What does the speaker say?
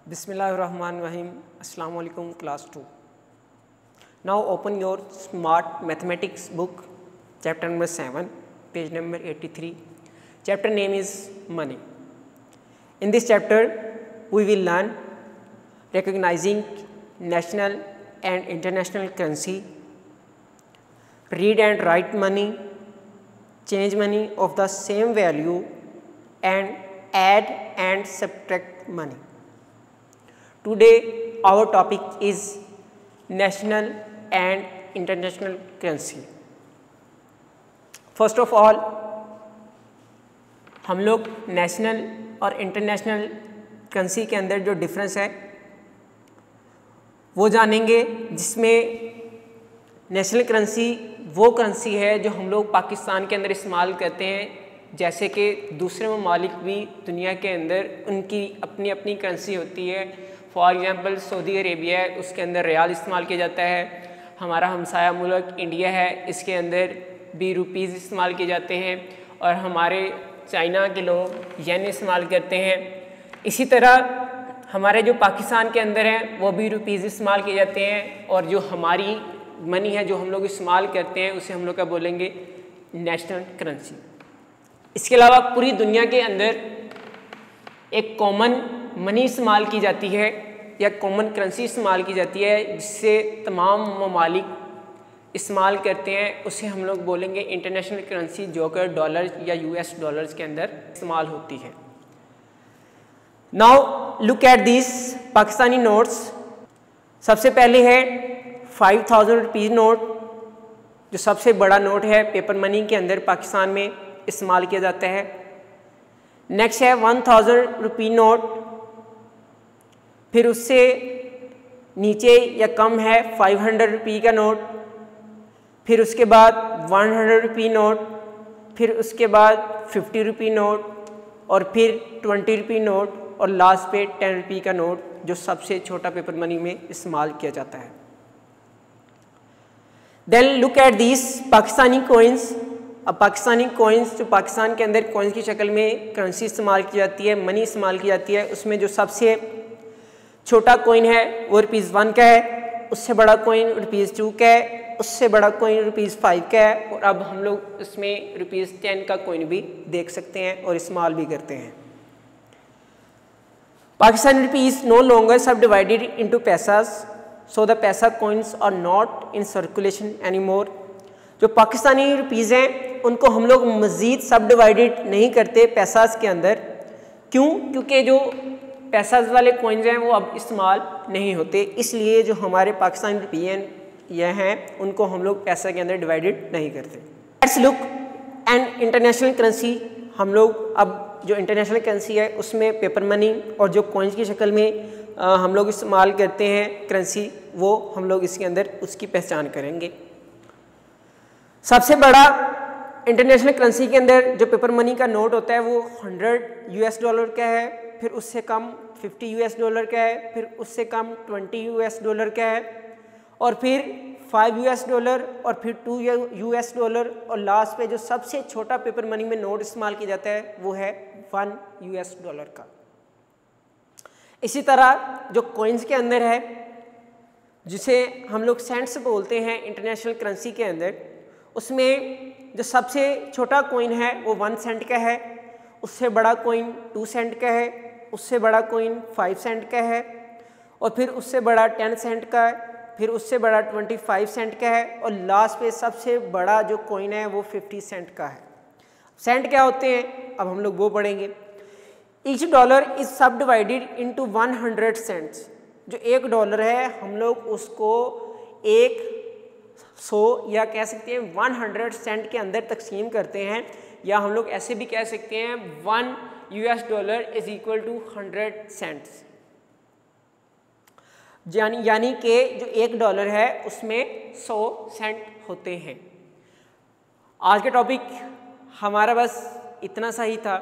Bismillahirrahmanirrahim. Assalamu alaikum class 2. Now open your smart mathematics book, chapter number 7, page number 83. Chapter name is money. In this chapter we will learn recognizing national and international currency, read and write money, change money of the same value, and add and subtract money. Today our topic is national and international currency. First of all हम लोग national और international currency के अंदर जो difference है वो जानेंगे, जिसमें नेशनल करेंसी वो करेंसी है जो हम लोग पाकिस्तान के अंदर इस्तेमाल करते हैं, जैसे कि दूसरे ममालिक भी दुनिया के अंदर उनकी अपनी अपनी करेंसी होती है। फॉर एग्ज़ाम्पल सऊदी अरेबिया है, उसके अंदर रियाल इस्तेमाल किया जाता है। हमारा हमसाया मुल्क इंडिया है, इसके अंदर भी रुपीज़ इस्तेमाल किए जाते हैं, और हमारे चाइना के लोग येन इस्तेमाल करते हैं। इसी तरह हमारे जो पाकिस्तान के अंदर हैं वो भी रुपीज़ इस्तेमाल किए जाते हैं, और जो हमारी मनी है जो हम लोग इस्तेमाल करते हैं उसे हम लोग क्या बोलेंगे, नेशनल करेंसी। इसके अलावा पूरी दुनिया के अंदर एक कॉमन मनी इस्तेमाल की जाती है या कॉमन करेंसी इस्तेमाल की जाती है, जिससे तमाम ममालिक इस्तेमाल करते हैं, उसे हम लोग बोलेंगे इंटरनेशनल करेंसी, जो कि डॉलर या यूएस डॉलर्स के अंदर इस्तेमाल होती है। Now look at this Pakistani notes. सबसे पहले है 5000 रुपीज़ नोट, जो सबसे बड़ा नोट है पेपर मनी के अंदर पाकिस्तान में इस्तेमाल किया जाता है। नेक्स्ट है 1000 रुपी नोट, फिर उससे नीचे या कम है 500 रुपी का नोट, फिर उसके बाद 100 रुपी नोट, फिर उसके बाद 50 रुपी नोट, और फिर 20 रुपी नोट, और लास्ट पे 10 रुपी का नोट, जो सबसे छोटा पेपर मनी में इस्तेमाल किया जाता है। Then look at this Pakistani coins. अब पाकिस्तानी कॉइन्स, जो पाकिस्तान के अंदर कॉइन्स की शक्ल में करेंसी इस्तेमाल की जाती है, मनी इस्तेमाल की जाती है, उसमें जो सबसे छोटा कॉइन है वो ₹1 का है, उससे बड़ा कॉइन ₹2 का है, उससे बड़ा कॉइन ₹5 का है, और अब हम लोग इसमें ₹10 का कॉइन भी देख सकते हैं और इस्तेमाल भी करते हैं। Pakistani rupees no longer subdivided into paisas, so the paisa coins are not in circulation any more. जो पाकिस्तानी रुपीज़ हैं उनको हम लोग मज़ीद सब डिवाइडेड नहीं करते पैसास के अंदर। क्यों? क्योंकि जो पैसास वाले कॉइन्स हैं वो अब इस्तेमाल नहीं होते, इसलिए जो हमारे पाकिस्तानी रुपये यह हैं उनको हम लोग पैसा के अंदर डिवाइडेड नहीं करते। Let's look and international currency. हम लोग अब जो इंटरनेशनल करेंसी है उसमें पेपर मनी और जो कॉइन्स की शक्ल में हम लोग इस्तेमाल करते हैं करेंसी, वो हम लोग इसके अंदर उसकी पहचान करेंगे। सबसे बड़ा इंटरनेशनल करेंसी के अंदर जो पेपर मनी का नोट होता है वो $100 का है, फिर उससे कम $50 का है, फिर उससे कम $20 का है, और फिर $5 और फिर $2 और लास्ट पे जो सबसे छोटा पेपर मनी में नोट इस्तेमाल किया जाता है वो है $1 का। इसी तरह जो कॉइन्स के अंदर है, जिसे हम लोग सेंट्स बोलते हैं इंटरनेशनल करेंसी के अंदर, उसमें जो सबसे छोटा कॉइन है वो 1 सेंट का है, उससे बड़ा कॉइन 2 सेंट का है, उससे बड़ा कॉइन 5 सेंट का है, और फिर उससे बड़ा 10 सेंट का है, फिर उससे बड़ा 25 सेंट का है, और लास्ट पे सबसे बड़ा जो कॉइन है वो 50 सेंट का है। सेंट क्या होते हैं अब हम लोग वो पढ़ेंगे। ईच डॉलर इज सब डिवाइडेड इनटू 100 सेंट्स। जो $1 है हम लोग उसको 100 या कह सकते हैं 100 सेंट के अंदर तकसीम करते हैं, या हम लोग ऐसे भी कह सकते हैं $1 इज इक्वल टू 100 सेंट्स। यानी कि जो $1 है उसमें 100 सेंट होते हैं। आज का टॉपिक हमारा बस इतना सा ही था।